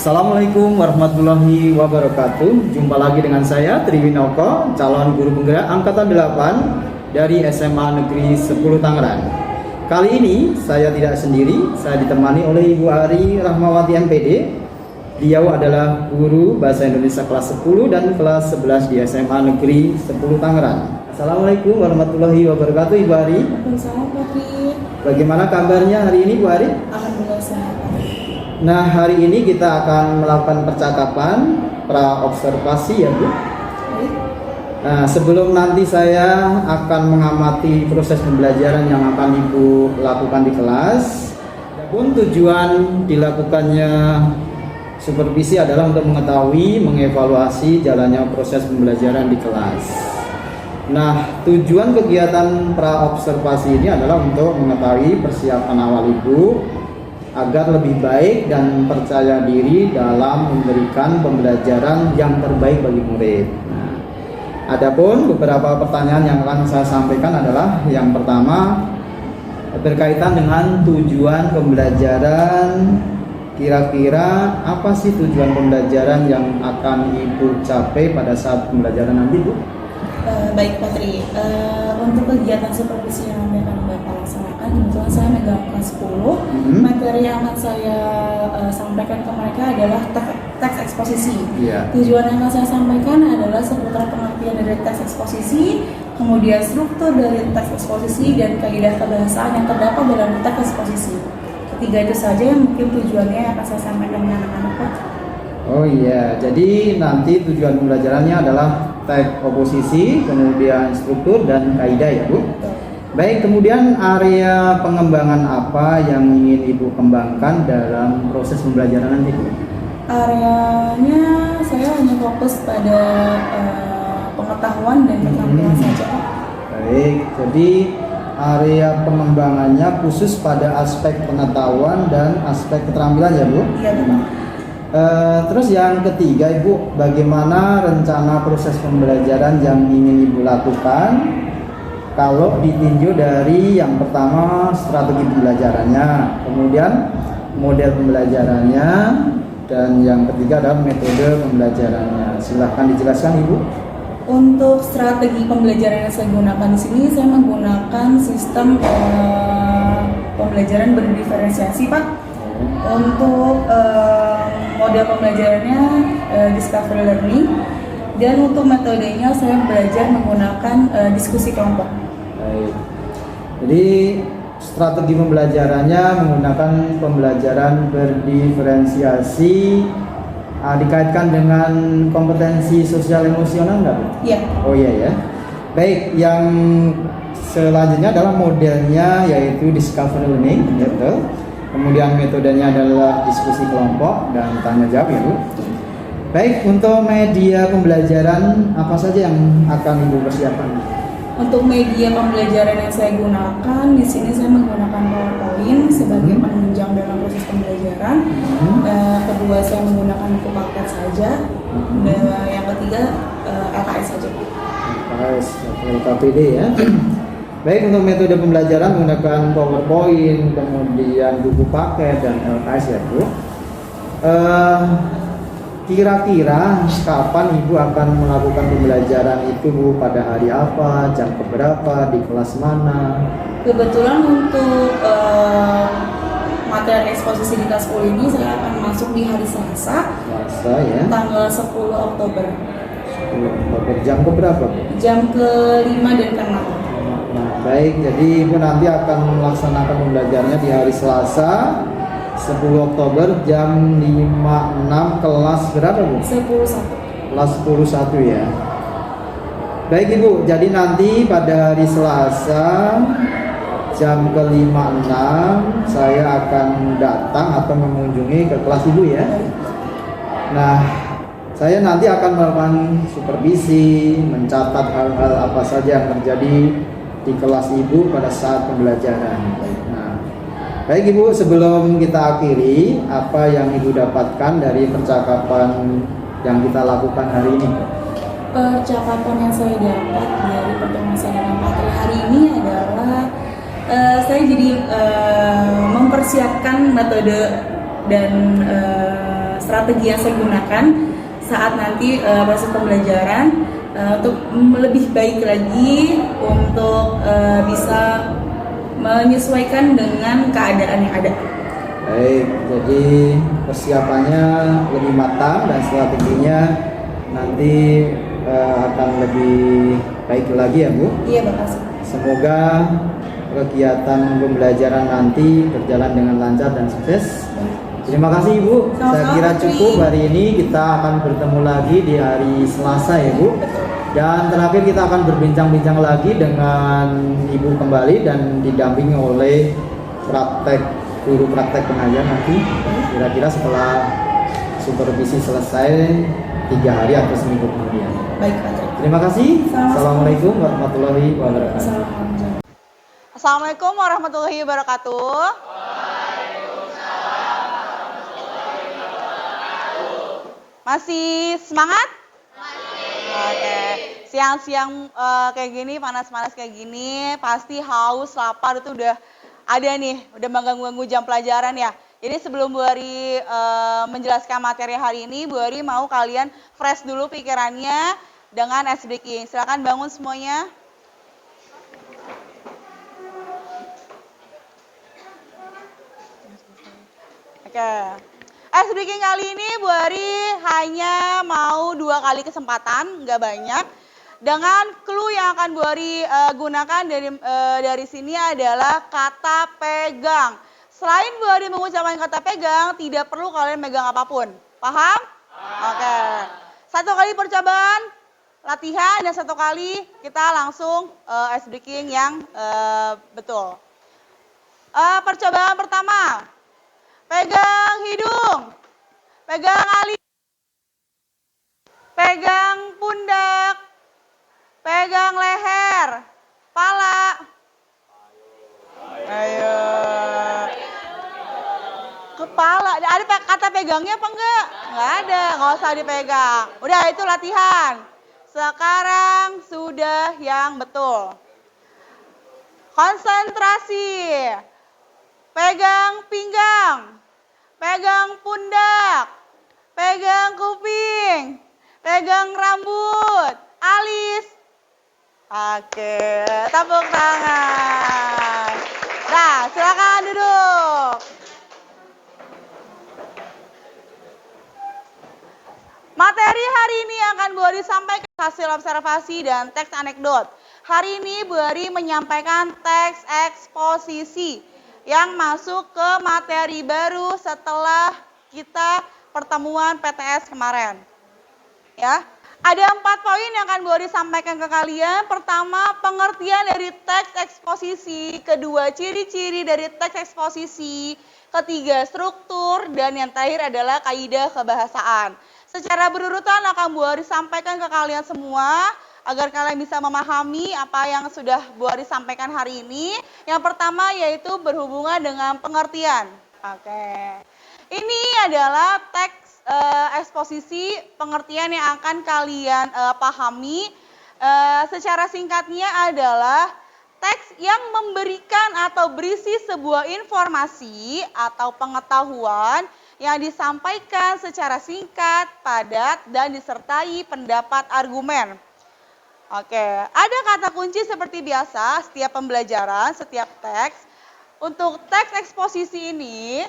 Assalamualaikum warahmatullahi wabarakatuh. Jumpa lagi dengan saya Triwinoko, calon guru penggerak angkatan 8 dari SMA Negeri 10 Tangerang. Kali ini saya tidak sendiri, saya ditemani oleh Ibu Ari Rahmawati MPD. Beliau adalah guru Bahasa Indonesia kelas 10 dan kelas 11 di SMA Negeri 10 Tangerang. Assalamualaikum warahmatullahi wabarakatuh, Ibu Ari. Waalaikumsalam, Pak Tri. Bagaimana kabarnya hari ini, Bu Ari? Alhamdulillah sehat. Nah, hari ini kita akan melakukan percakapan pra-observasi ya, Bu. Nah, sebelum nanti saya akan mengamati proses pembelajaran yang akan Ibu lakukan di kelas. Adapun tujuan dilakukannya supervisi adalah untuk mengetahui, mengevaluasi jalannya proses pembelajaran di kelas. Nah, tujuan kegiatan pra-observasi ini adalah untuk mengetahui persiapan awal Ibu agar lebih baik dan percaya diri dalam memberikan pembelajaran yang terbaik bagi murid. Nah, adapun beberapa pertanyaan yang akan saya sampaikan adalah yang pertama berkaitan dengan tujuan pembelajaran. Kira-kira apa sih tujuan pembelajaran yang akan Ibu capai pada saat pembelajaran nanti, Bu? Baik, Pak Tri. Untuk kegiatan supervisi yang akan Bapak laksanakan, kebetulan saya megang kelas 10. Materi yang akan saya sampaikan ke mereka adalah teks eksposisi. Tujuan yang akan saya sampaikan adalah seputar pengertian dari teks eksposisi, kemudian struktur dari teks eksposisi, dan kaidah kebahasaan yang terdapat dalam teks eksposisi. Ketiga itu saja yang mungkin tujuannya yang akan saya sampaikan dengan anak-anak, Pak. Oh iya, jadi nanti tujuan pembelajarannya adalah teks oposisi, kemudian struktur dan kaidah ya, Bu. Baik, kemudian area pengembangan apa yang ingin Ibu kembangkan dalam proses pembelajaran nanti, Bu? Areanya saya hanya fokus pada pengetahuan dan keterampilan saja, Pak. Baik, jadi area pengembangannya khusus pada aspek pengetahuan dan aspek keterampilan ya, Bu? Iya, Pak. Terus yang ketiga, Ibu, bagaimana rencana proses pembelajaran yang ingin Ibu lakukan kalau ditinjau dari yang pertama strategi pembelajarannya, kemudian model pembelajarannya, dan yang ketiga adalah metode pembelajarannya. Silahkan dijelaskan, Ibu. Untuk strategi pembelajaran yang saya gunakan di sini, saya menggunakan sistem pembelajaran berdiferensiasi, Pak. Untuk model pembelajarannya discovery learning, dan untuk metodenya saya belajar menggunakan diskusi kelompok. Baik. Jadi strategi pembelajarannya menggunakan pembelajaran berdiferensiasi, dikaitkan dengan kompetensi sosial emosional nggak, Bu? Iya. Oh iya ya. Baik, yang selanjutnya adalah modelnya yaitu discovery learning, betul. Kemudian metodenya adalah diskusi kelompok dan tanya jawab ya, Bu. Baik, untuk media pembelajaran apa saja yang akan Ibu persiapkan? Untuk media pembelajaran yang saya gunakan di sini, saya menggunakan PowerPoint sebagai penunjang dalam proses pembelajaran. Kedua, saya menggunakan buku paket saja. Dan yang ketiga LKS saja. LKS, LKPD ya. Baik, untuk metode pembelajaran menggunakan PowerPoint, kemudian buku paket dan LKS ya, Bu. Kira-kira kapan Ibu akan melakukan pembelajaran itu, Bu? Pada hari apa, jam berapa, di kelas mana? Kebetulan untuk materi eksposisi di kelas 10 ini saya akan masuk di hari Selasa ya. Tanggal 10 Oktober. 10 Oktober. Jam berapa, Bu? Jam ke-5 dan ke-6. Nah, baik, jadi Ibu nanti akan melaksanakan pembelajarannya di hari Selasa 10 Oktober jam 5.6 kelas berapa, Bu? 11. Kelas 11 ya. Baik, Ibu, jadi nanti pada hari Selasa jam ke-5.6 saya akan datang atau mengunjungi ke kelas Ibu ya. Nah, saya nanti akan melakukan supervisi, mencatat hal-hal apa saja yang terjadi di kelas Ibu pada saat pembelajaran. Nah, baik, Ibu, sebelum kita akhiri, apa yang Ibu dapatkan dari percakapan yang kita lakukan hari ini? Percakapan yang saya dapat dari pertemuan saya dengan Pak Tri hari ini adalah saya jadi mempersiapkan metode dan strategi yang saya gunakan saat nanti proses pembelajaran untuk lebih baik lagi untuk bisa menyesuaikan dengan keadaan yang ada. Baik, jadi persiapannya lebih matang dan strateginya nanti akan lebih baik lagi ya Bu. Iya, makasih. Semoga kegiatan pembelajaran nanti berjalan dengan lancar dan sukses. Terima kasih Ibu. Sama-sama, Saya kira cukup hari ini. Kita akan bertemu lagi di hari Selasa ya Bu. Dan terakhir kita akan berbincang-bincang lagi dengan Ibu kembali dan didampingi oleh guru praktek pengajar nanti. Kira-kira setelah supervisi selesai 3 hari atau seminggu kemudian. Baik, Pak. Terima kasih. Sama-sama. Assalamualaikum warahmatullahi wabarakatuh. Assalamualaikum warahmatullahi wabarakatuh. Masih semangat? Oke. Siang-siang kayak gini, panas-panas kayak gini, pasti haus, lapar itu udah ada nih, udah mengganggu jam pelajaran ya. Jadi sebelum Bu Ari menjelaskan materi hari ini, Bu Ari mau kalian fresh dulu pikirannya dengan ice breaking. Silakan bangun semuanya. Oke. Ice breaking kali ini Bu Ari hanya mau 2 kali kesempatan, nggak banyak. Dengan clue yang akan Bu Ari gunakan dari sini adalah kata pegang. Selain Bu Ari mengucapkan kata pegang, tidak perlu kalian megang apapun. Paham? Oke. 1 kali percobaan latihan dan 1 kali kita langsung ice breaking yang betul. Percobaan pertama. Pegang hidung, pegang alis, pegang pundak, pegang leher, pala. Ayo. Kepala. Ada kata pegangnya apa enggak? Enggak ada, enggak usah dipegang. Udah itu latihan. Sekarang sudah yang betul. Konsentrasi. Pegang pinggang, pegang pundak, pegang kuping, pegang rambut, alis. Oke, tepuk tangan. Nah, silakan duduk. Materi hari ini akan Bu Ari sampaikan hasil observasi dan teks anekdot. Hari ini Bu Ari menyampaikan teks eksposisi yang masuk ke materi baru setelah kita pertemuan PTS kemarin. Ya, ada 4 poin yang akan Bu Ari sampaikan ke kalian. Pertama, pengertian dari teks eksposisi. Kedua, ciri-ciri dari teks eksposisi. Ketiga, struktur. Dan yang terakhir adalah kaidah kebahasaan. Secara berurutan akan Bu Ari sampaikan ke kalian semua, agar kalian bisa memahami apa yang sudah Bu Ari sampaikan hari ini. Yang pertama yaitu berhubungan dengan pengertian. Oke. Ini adalah teks eksposisi pengertian yang akan kalian pahami. Secara singkatnya adalah teks yang memberikan atau berisi sebuah informasi atau pengetahuan yang disampaikan secara singkat, padat, dan disertai pendapat argumen. Oke, ada kata kunci seperti biasa setiap pembelajaran, setiap teks. Untuk teks eksposisi ini,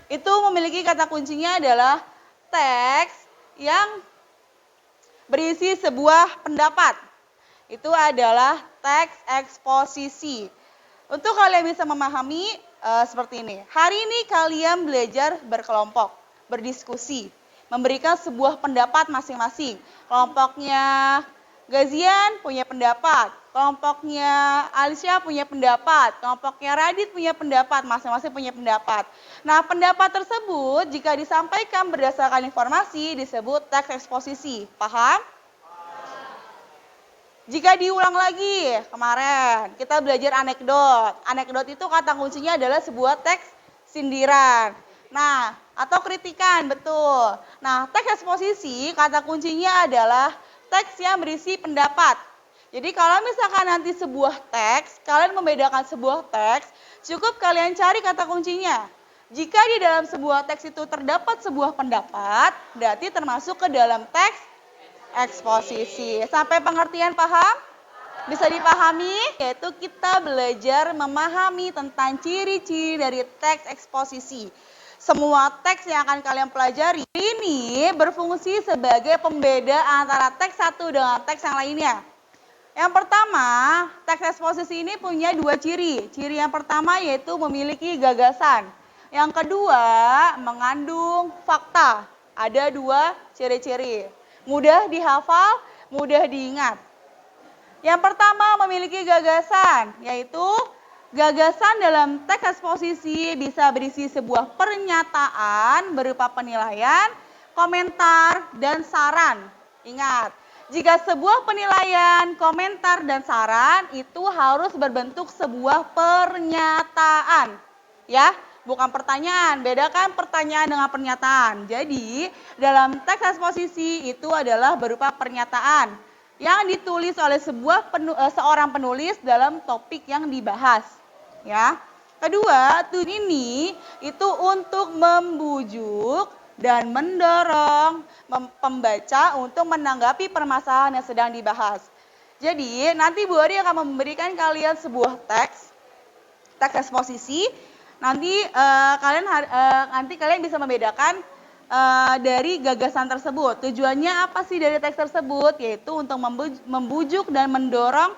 itu memiliki kata kuncinya adalah teks yang berisi sebuah pendapat. Itu adalah teks eksposisi. Untuk kalian bisa memahami seperti ini. Hari ini kalian belajar berkelompok, berdiskusi, memberikan sebuah pendapat masing-masing. Kelompoknya Gazian punya pendapat, kelompoknya Alicia punya pendapat, kelompoknya Radit punya pendapat, masing-masing punya pendapat. Nah, pendapat tersebut jika disampaikan berdasarkan informasi disebut teks eksposisi. Paham? Jika diulang lagi, kemarin kita belajar anekdot. Anekdot itu kata kuncinya adalah sebuah teks sindiran. Nah, atau kritikan, betul. Nah, teks eksposisi kata kuncinya adalah teks yang berisi pendapat. Jadi kalau misalkan nanti sebuah teks, kalian membedakan sebuah teks, cukup kalian cari kata kuncinya. Jika di dalam sebuah teks itu terdapat sebuah pendapat, berarti termasuk ke dalam teks eksposisi. Sampai pengertian paham? Bisa dipahami? Yaitu kita belajar memahami tentang ciri-ciri dari teks eksposisi. Semua teks yang akan kalian pelajari ini berfungsi sebagai pembeda antara teks satu dengan teks yang lainnya. Yang pertama, teks eksposisi ini punya dua ciri. Ciri yang pertama yaitu memiliki gagasan. Yang kedua, mengandung fakta. Ada dua ciri-ciri. Mudah dihafal, mudah diingat. Yang pertama, memiliki gagasan, yaitu gagasan dalam teks eksposisi bisa berisi sebuah pernyataan berupa penilaian, komentar, dan saran. Ingat, jika sebuah penilaian, komentar, dan saran itu harus berbentuk sebuah pernyataan. Ya, bukan pertanyaan. Bedakan pertanyaan dengan pernyataan. Jadi, dalam teks eksposisi itu adalah berupa pernyataan yang ditulis oleh seorang penulis dalam topik yang dibahas. Ya. Kedua, tujuan ini itu untuk membujuk dan mendorong pembaca untuk menanggapi permasalahan yang sedang dibahas. Jadi, nanti Bu Ari akan memberikan kalian sebuah teks eksposisi. Nanti kalian bisa membedakan dari gagasan tersebut. Tujuannya apa sih dari teks tersebut? Yaitu untuk membujuk dan mendorong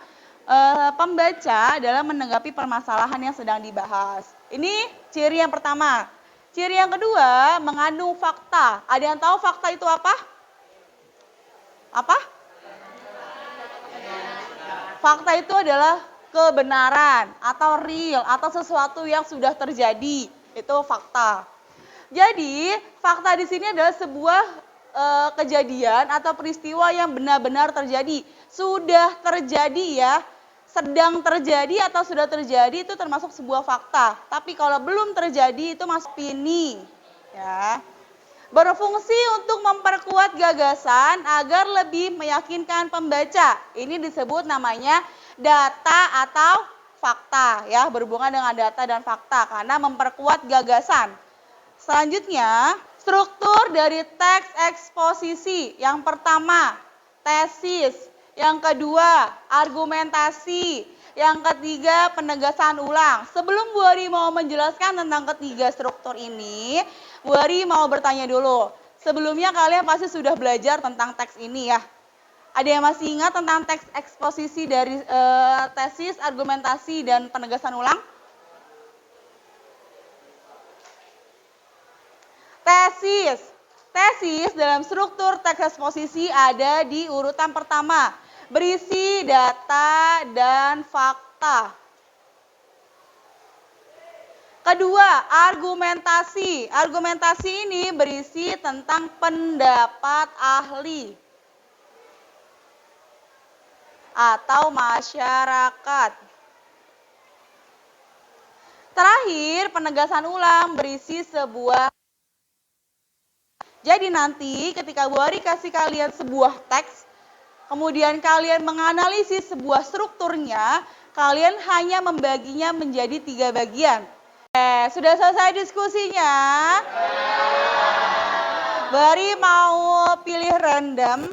pembaca dalam menanggapi permasalahan yang sedang dibahas. Ini ciri yang pertama. Ciri yang kedua, mengandung fakta. Ada yang tahu fakta itu apa? Apa? Fakta itu adalah kebenaran atau real atau sesuatu yang sudah terjadi. Itu fakta. Jadi, fakta di sini adalah sebuah kejadian atau peristiwa yang benar-benar terjadi. Sudah terjadi ya. Sedang terjadi atau sudah terjadi itu termasuk sebuah fakta. Tapi kalau belum terjadi itu masuk opini. Ya. Berfungsi untuk memperkuat gagasan agar lebih meyakinkan pembaca. Ini disebut namanya data atau fakta. Ya, berhubungan dengan data dan fakta karena memperkuat gagasan. Selanjutnya, struktur dari teks eksposisi. Yang pertama, tesis. Yang kedua, argumentasi. Yang ketiga, penegasan ulang. Sebelum Bu Ari mau menjelaskan tentang ketiga struktur ini, Bu Ari mau bertanya dulu. Sebelumnya kalian pasti sudah belajar tentang teks ini ya. Ada yang masih ingat tentang teks eksposisi dari tesis, argumentasi, dan penegasan ulang? Tesis. Tesis dalam struktur teks eksposisi ada di urutan pertama. Berisi data dan fakta. Kedua, argumentasi. Argumentasi ini berisi tentang pendapat ahli atau masyarakat. Terakhir, penegasan ulang berisi sebuah. Jadi nanti ketika Bu Ari kasih kalian sebuah teks, kemudian kalian menganalisis sebuah strukturnya, kalian hanya membaginya menjadi 3 bagian. Sudah selesai diskusinya? Bu Ari mau pilih random.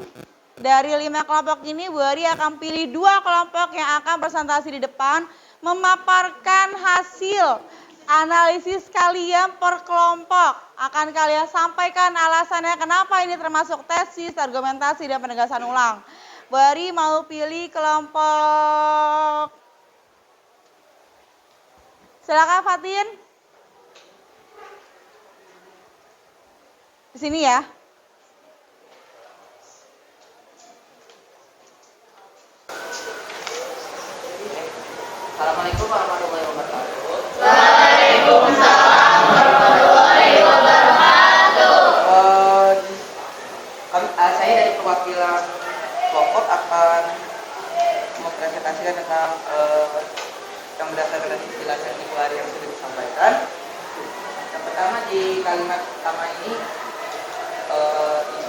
Dari 5 kelompok ini, Bu Ari akan pilih 2 kelompok yang akan presentasi di depan, memaparkan hasil analisis kalian per kelompok. Akan kalian sampaikan alasannya kenapa ini termasuk tesis, argumentasi, dan penegasan ulang. Bu Ari mau pilih kelompok. Silakan Fatin. Di sini ya. Assalamualaikum warahmatullahi wabarakatuh. Waalaikumsalam warahmatullahi wabarakatuh. Saya dari perwakilan kelompok akan mempresentasikan tentang yang berdasarkan dari penjelasan Ibu Ari yang sudah disampaikan. Yang pertama di kalimat pertama ini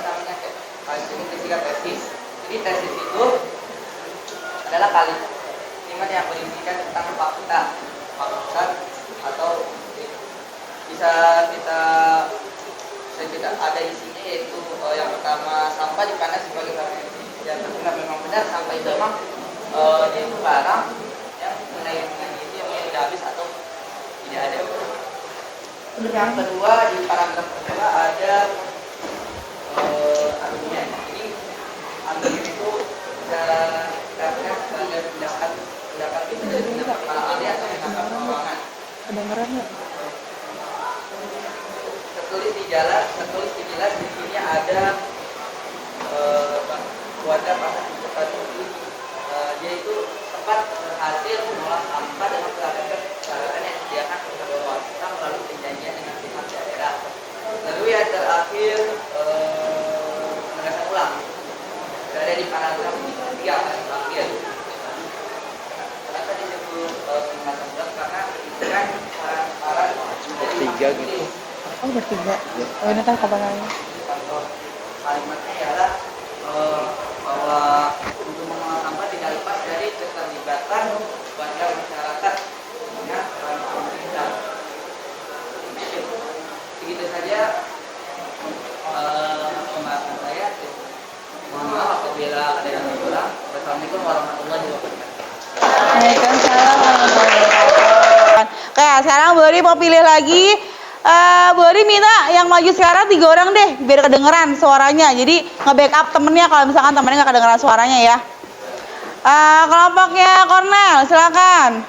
namanya tesis. Jadi tesis itu adalah kalimat yang berisikan tentang fakta atau bisa kita ada isinya, yaitu yang pertama, sampah dipandang sebagai barang yang berguna. Memang benar, sampah itu memang dia itu barang yang mengenai itu yang tidak habis atau tidak ada. Yang kedua, di paragraf kedua ada argumen. Jadi argumen itu kita sebagai pendapat itu dari pendapat para ahli atau pendapat keuangan. Kedengeran nggak? Tertulis di jelas di sini ada wadah pasar di dia itu sempat berhasil mengolah sampah dengan peralatan yang disediakan oleh pemerintah melalui perjanjian dengan pihak daerah. Lalu yang terakhir penegasan ulang berada di paragraf 3 yang terakhir. Kenapa disebut penegasan ulang? Karena itu kan para Tiga gitu. Oh, bertiga. Oh, ini kan kabarnya. Kalimatnya ialah bahwa untuk mengolah sampah tidak lepas dari keterlibatan warga masyarakat dengan peran pemerintah. Begitu saja pembahasan saya. Mohon maaf apabila ada yang kurang. Wassalamualaikum warahmatullahi wabarakatuh. Waalaikumsalam warahmatullahi wabarakatuh. Oke, sekarang Bu Eri mau pilih lagi. Bu Eri minta yang maju sekarang 3 orang deh, biar kedengeran suaranya. Jadi nge-backup temennya kalau misalkan temennya nggak kedengeran suaranya ya. Kelompoknya Cornel, silakan.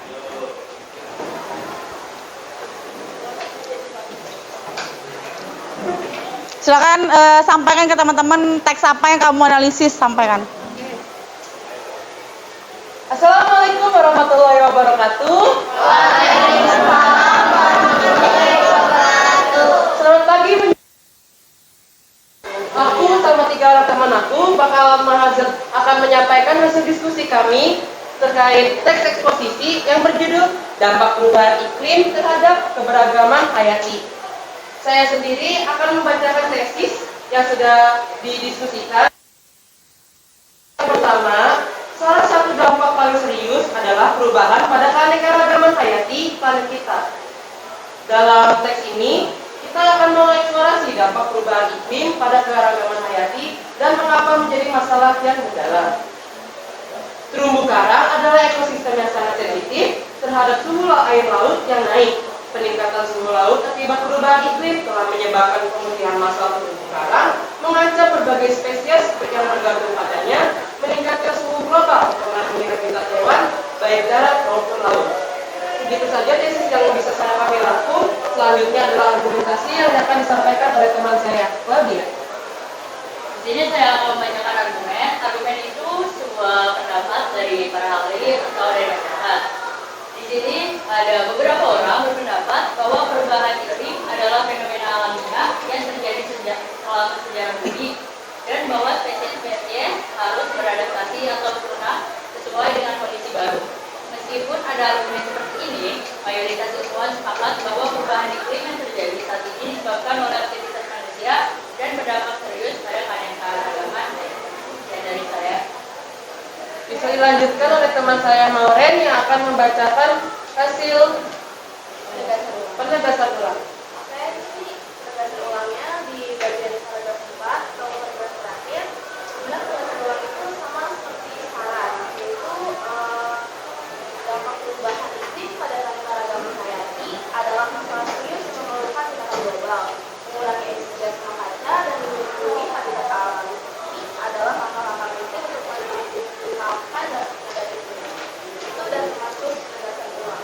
Silakan sampaikan ke teman-teman teks apa yang kamu analisis, sampaikan. Assalamualaikum warahmatullahi wabarakatuh. Selamat pagi. Aku sama 3 orang teman aku akan menyampaikan hasil diskusi kami terkait teks eksposisi yang berjudul Dampak Perubahan Iklim Terhadap Keberagaman Hayati. Saya sendiri akan membacakan tesis yang sudah didiskusikan. Pertama, salah satu dampak paling serius adalah perubahan pada keanekaragaman hayati planet kita. Dalam teks ini, kita akan mengeksplorasi dampak perubahan iklim pada keanekaragaman hayati dan mengapa menjadi masalah yang mendalam. Terumbu karang adalah ekosistem yang sangat sensitif terhadap suhu air laut yang naik. Peningkatan suhu laut akibat perubahan iklim telah menyebabkan pemulihan massal terumbu karang, mengancam berbagai spesies yang tergantung padanya, meningkatkan suhu global, mengakhiri habitat hewan, baik darat maupun laut. Begitu saja tesis yang bisa saya kami rangkum. Selanjutnya adalah argumentasi yang akan disampaikan oleh teman saya, Claudia. Di sini saya akan membacakan argumen. Argumen itu sebuah pendapat dari para ahli atau dari masyarakat. Di sini ada beberapa orang berpendapat bahwa perubahan iklim adalah fenomena alamiah yang terjadi selama sejarah bumi dan bahwa spesies-spesies harus beradaptasi atau punah sesuai dengan kondisi baru. Meskipun ada argumen seperti ini, mayoritas ilmuwan sepakat bahwa perubahan iklim yang terjadi saat ini disebabkan oleh aktivitas manusia dan berdampak serius pada keanekaragaman. Dan dari saya. Bisa dilanjutkan oleh teman saya Mauren yang akan membacakan hasil penegasan ulang. Penegasan ulangnya di bagian paragraf 4 nomor 11 terakhir. Bilang penegasan ulang itu sama seperti saran, yaitu dampak perubahan iklim pada keanekaragaman hayati adalah masalah serius yang memerlukan tindakan global. Mengurangi emisi gas rumah kaca dan melindungi habitat alami ini adalah langkah-langkah penting untuk memaksimalkan dampak negatif ini. Itu dan termasuk penegasan ulang.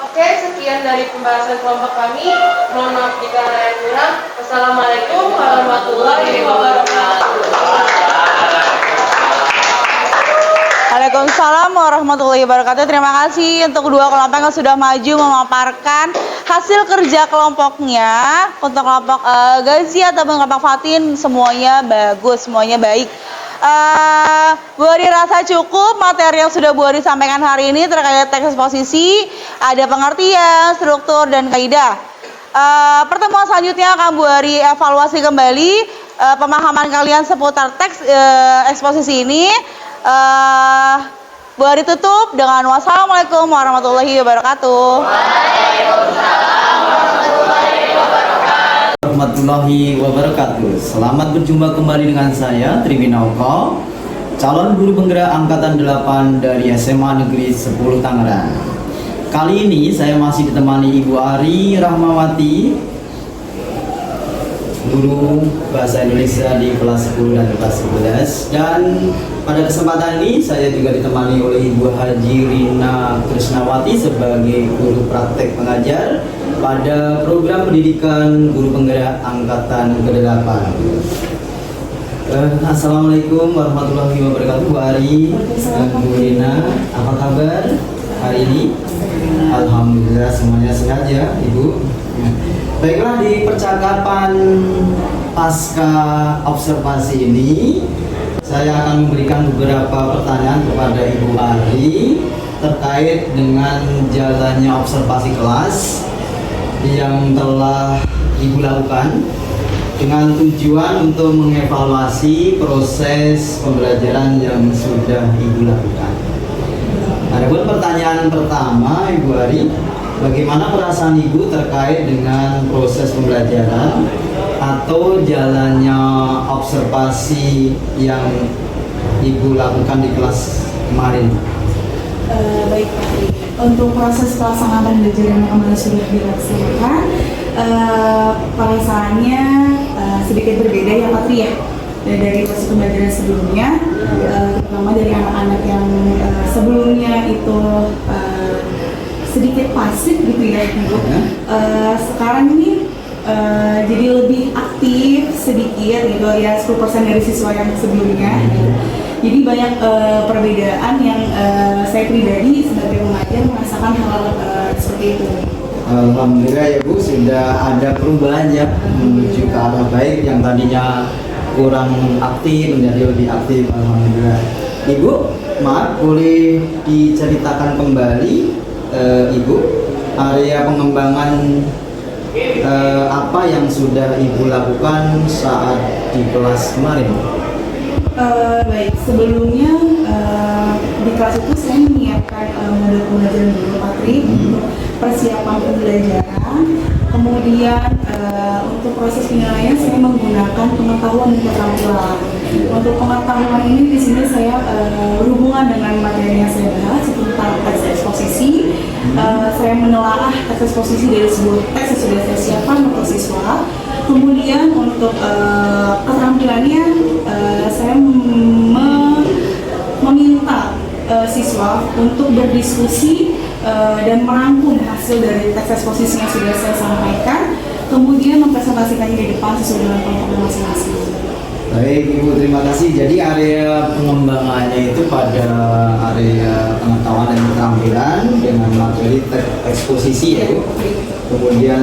Oke, sekian dari pembahasan kelompok kami. Mohon maaf jika ada yang kurang. Wassalamualaikum warahmatullahi wabarakatuh. Waalaikumsalam warahmatullahi wabarakatuh. Terima kasih untuk kedua kelompok yang sudah maju memaparkan hasil kerja kelompoknya. Untuk kelompok Gazi ataupun kelompok Fatin semuanya bagus, semuanya baik. Bu Eri rasa cukup materi yang sudah Bu Eri sampaikan hari ini terkait teks eksposisi, ada pengertian, struktur, dan kaidah. Pertemuan selanjutnya akan Bu Eri evaluasi kembali pemahaman kalian seputar teks eksposisi ini. Bu Eri tutup dengan wassalamualaikum warahmatullahi wabarakatuh. Waalaikumsalam. warahmatullahi wabarakatuh. Selamat berjumpa kembali dengan saya Triwinauko, calon guru penggerak angkatan 8 dari SMA Negeri 10 Tangerang. Kali ini saya masih ditemani Ibu Ari Rahmawati, guru bahasa Indonesia di kelas 10 dan kelas 11. Dan pada kesempatan ini saya juga ditemani oleh Ibu Haji Rina Krisnawati sebagai guru praktek pengajar pada program pendidikan guru penggerak angkatan ke-8. Assalamualaikum warahmatullahi wabarakatuh, Bu Ari dan Bu Rina. Apa kabar hari ini? Alhamdulillah semuanya sehat ya, Ibu. Baiklah, di percakapan pasca observasi ini saya akan memberikan beberapa pertanyaan kepada Ibu Ari terkait dengan jalannya observasi kelas yang telah Ibu lakukan dengan tujuan untuk mengevaluasi proses pembelajaran yang sudah Ibu lakukan. Adapun pertanyaan pertama, Ibu Ari, bagaimana perasaan Ibu terkait dengan proses pembelajaran atau jalannya observasi yang Ibu lakukan di kelas kemarin? Baik, Pak Tri. Untuk proses pelaksanaan belajar yang kemarin sudah dilaksanakan, perasaannya sedikit berbeda ya Pak Tri ya, dari proses pembelajaran sebelumnya, terutama dari anak-anak yang sebelumnya itu sedikit pasif gitu ya Ibu. Sekarang ini jadi lebih aktif sedikit gitu ya, 10% dari siswa yang sebelumnya gitu. Jadi banyak perbedaan yang saya pribadi sebagai pengajar merasakan hal seperti itu. Alhamdulillah ya Bu, sudah ada perubahan ya menuju ke arah baik, yang tadinya kurang aktif menjadi lebih aktif. Alhamdulillah. Ibu, maaf, boleh diceritakan kembali Ibu area pengembangan apa yang sudah Ibu lakukan saat di kelas kemarin? Baik, sebelumnya di kelas itu saya menyiapkan model pembelajaran dulu Pak Tri, persiapan pembelajaran, kemudian untuk proses penilaian saya menggunakan pengetahuan dan keterampilan. Untuk pengetahuan ini di sini saya berhubungan dengan materi yang saya bahas tentang teks eksposisi. Saya menelaah teks eksposisi dari sebuah teks yang sudah saya siapkan untuk siswa. Kemudian untuk keterampilannya saya meminta siswa untuk berdiskusi dan merangkum hasil dari teks eksposisi yang sudah saya sampaikan, kemudian mempresentasikannya di depan sesuai dengan kelompok masing-masing. Baik Ibu, terima kasih. Jadi area pengembangannya itu pada area pengetahuan dan keterampilan dengan materi teks eksposisi ya Bu. Kemudian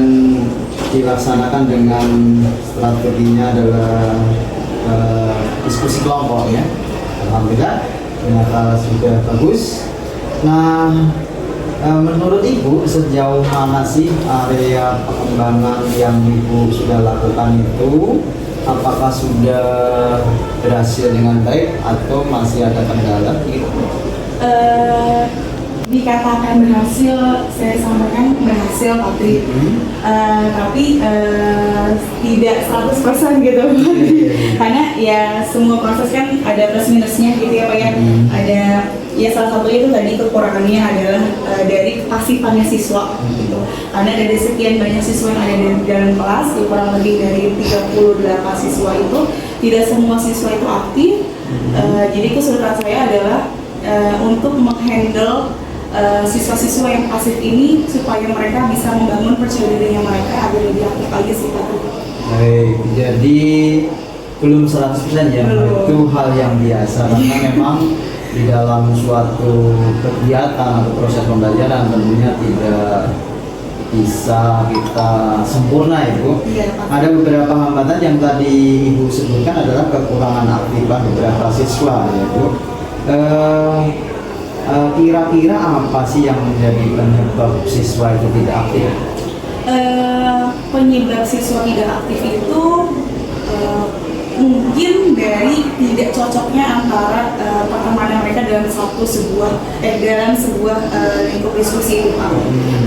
dilaksanakan dengan strateginya adalah diskusi kelompok ya. Alhamdulillah ternyata sudah bagus. Nah, menurut Ibu sejauh mana sih area pengembangan yang Ibu sudah lakukan itu? Apakah sudah berhasil dengan baik atau masih ada kendala gitu? Dikatakan berhasil, saya sampaikan berhasil Patri, tapi tidak 100% gitu. Karena ya semua proses kan ada plus minusnya gitu ya Pak ya. Ada ya salah satunya itu tadi kekurangannya adalah dari kepasifannya siswa gitu. Karena dari sekian banyak siswa yang ada di dalam kelas, kurang lebih dari 38 siswa itu, tidak semua siswa itu aktif. Jadi kesulitan saya adalah untuk menghandle siswa-siswa yang pasif ini supaya mereka bisa membangun percaya dirinya mereka agar lebih aktif lagi sih Pak. Baik, jadi belum 100% ya, itu hal yang biasa karena memang di dalam suatu kegiatan atau proses pembelajaran tentunya tidak bisa kita sempurna Ibu. Ada beberapa hambatan yang tadi Ibu sebutkan adalah kekurangan aktifan beberapa siswa ya Bu. Kira-kira apa sih yang menjadi penyebab siswa itu tidak aktif? Penyebab siswa tidak aktif itu mungkin dari tidak cocoknya antara pertemanan mereka dalam sebuah dalam sebuah lingkup diskusi itu Pak.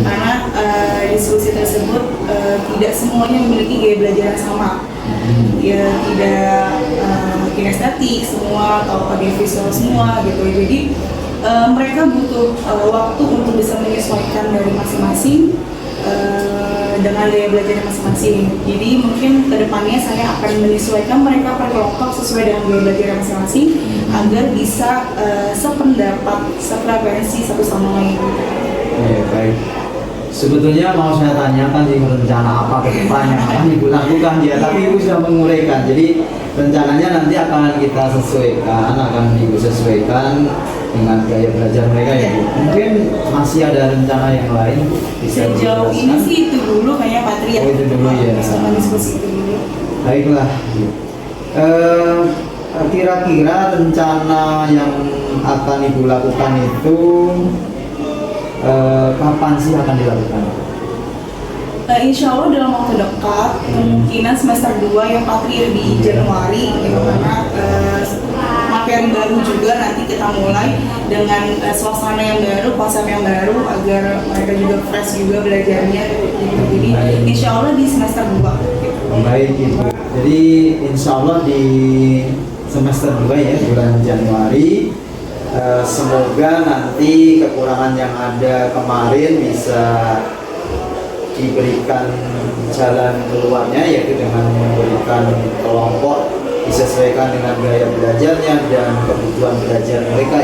Karena diskusi tersebut tidak semuanya memiliki gaya belajar yang sama. Ya tidak kinestetik semua atau audio visual semua gitu. Jadi mereka butuh waktu untuk bisa menyesuaikan dari masing-masing dengan gaya belajar masing-masing. Jadi mungkin kedepannya saya akan menyesuaikan mereka per kelompok sesuai dengan gaya belajar masing-masing agar bisa sependapat, sefrekuensi satu sama lain. Baik. Sebetulnya mau saya tanyakan sih rencana apa ke depan yang akan Ibu lakukan ya, tapi Ibu sudah menguraikan. Jadi rencananya nanti akan kita sesuaikan, akan Ibu sesuaikan dengan gaya belajar mereka ya Bu. Mungkin masih ada rencana yang lain bisa Sejauh ini sih itu dulu kayaknya Patria. Oh, itu dulu ya. Sama diskusi itu dulu. Baiklah. Kira-kira rencana yang akan Ibu lakukan itu kapan sih akan dilakukan? Insya Allah dalam waktu dekat, kemungkinan semester 2 yang Patria di Januari gitu, karena materi baru juga nanti kita mulai dengan suasana yang baru, konsep yang baru agar mereka juga fresh juga belajarnya gitu. Jadi insya Allah di semester 2 gitu. Baik Ibu. Jadi insya Allah di semester 2 ya, bulan Januari. Semoga nanti kekurangan yang ada kemarin bisa diberikan jalan keluarnya, yaitu dengan memberikan kelompok disesuaikan dengan gaya belajarnya dan kebutuhan belajar mereka.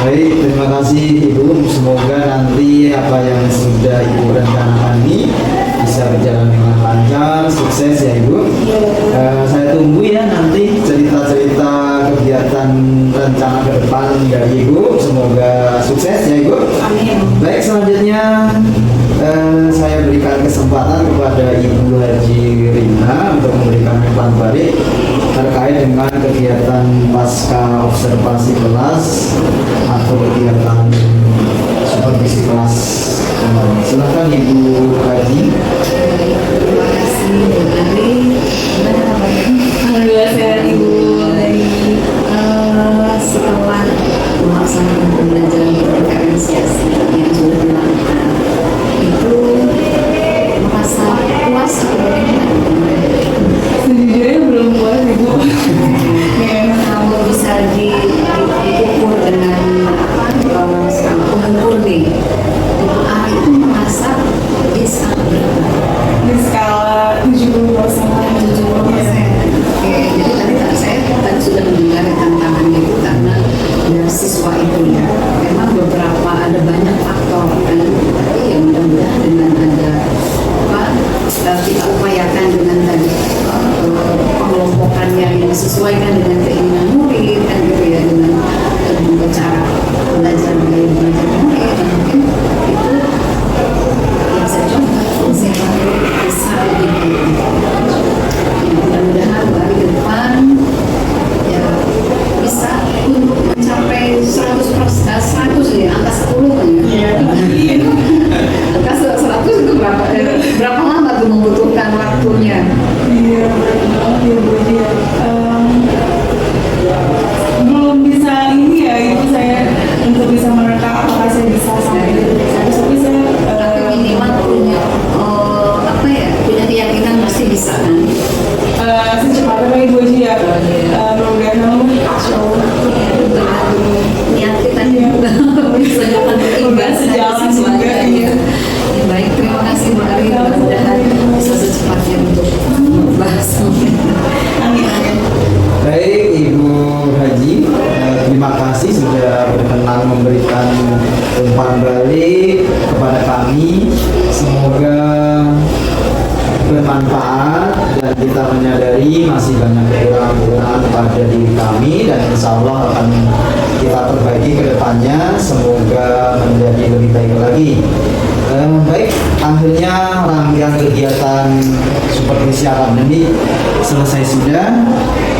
Baik, terima kasih Ibu. Semoga nanti apa yang sudah Ibu rencanakan ini bisa berjalan dengan lancar, sukses ya Ibu. Saya tunggu ya nanti cerita-cerita kegiatan rencana ke depan dari Ibu. Semoga sukses ya Ibu. Amin. Baik, selanjutnya saya berikan kesempatan kepada Ibu Haji Rina untuk memberikan umpan balik terkait dengan kegiatan pasca observasi kelas atau kegiatan supervisi kelas. Silakan Ibu Haji. Terima kasih Bu Ari. Gimana kabarnya? Alhamdulillah sehat Ibu. Setelah melaksanakan pembelajaran diferensiasi yang sudah dilakukan, itu merasa puas atau bagaimana? Sejujurnya belum puas Ibu. Kalau bisa diukur dengan pengukur nih, Ibu Ari itu merasa di skala berapa? Di skala 70%. Oke, jadi saya tadi sudah mendengar tantangannya itu karena dari siswa itu ya, memang ada banyak faktor kan, tapi ya mudah-mudahan dengan ada kita upayakan dengan tadi pengelompokan yang disesuaikan dengan keinginan murid kan gitu ya, dengan cara belajar murid dan mungkin itu yang saya coba siapa bisa lebih mudah-mudahan dari depan ya bisa untuk mencapai 100 ya, angka 10 kan ya. Angka 100 itu berapa lama tuh membutuhkan waktunya? Iya, Bu. Belum bisa ini ya Ibu, saya untuk bisa menerka apakah saya bisa sampai tapi saya Tapi minimal punya punya keyakinan pasti bisa kan? secepatnya Ibu aja ya. Mudah-mudahan insya Allah. Niat kita bisa jalan berimbas Sejalan juga, iya. Ya, baik, terima kasih Bu Ari, mudah-mudahan bisa secepatnya untuk membahas. Amin. Baik Ibu Haji, terima kasih sudah berkenan memberikan umpan balik kepada kami. Semoga bermanfaat dan kita menyadari masih banyak kekurangan pada diri kami, dan insya Allah akan kita perbaiki ke depannya. Semoga menjadi lebih baik lagi. Baik, akhirnya rangkaian kegiatan supervisi akademik selesai sudah,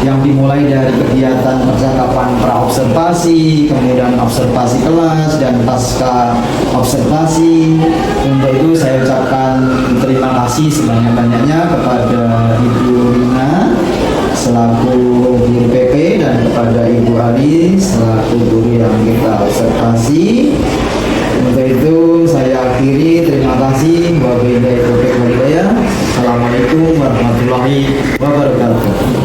yang dimulai dari kegiatan percakapan pra-observasi, kemudian observasi kelas, dan pasca observasi. Untuk itu saya ucapkan terima kasih sebanyak-banyaknya kepada Ibu Rina selaku guru PP dan kepada Ibu Ari selaku guru yang kita observasi. Untuk itu saya akhiri, terima kasih. Wabillahi taufiq wal hidayah. Assalamualaikum warahmatullahi wabarakatuh.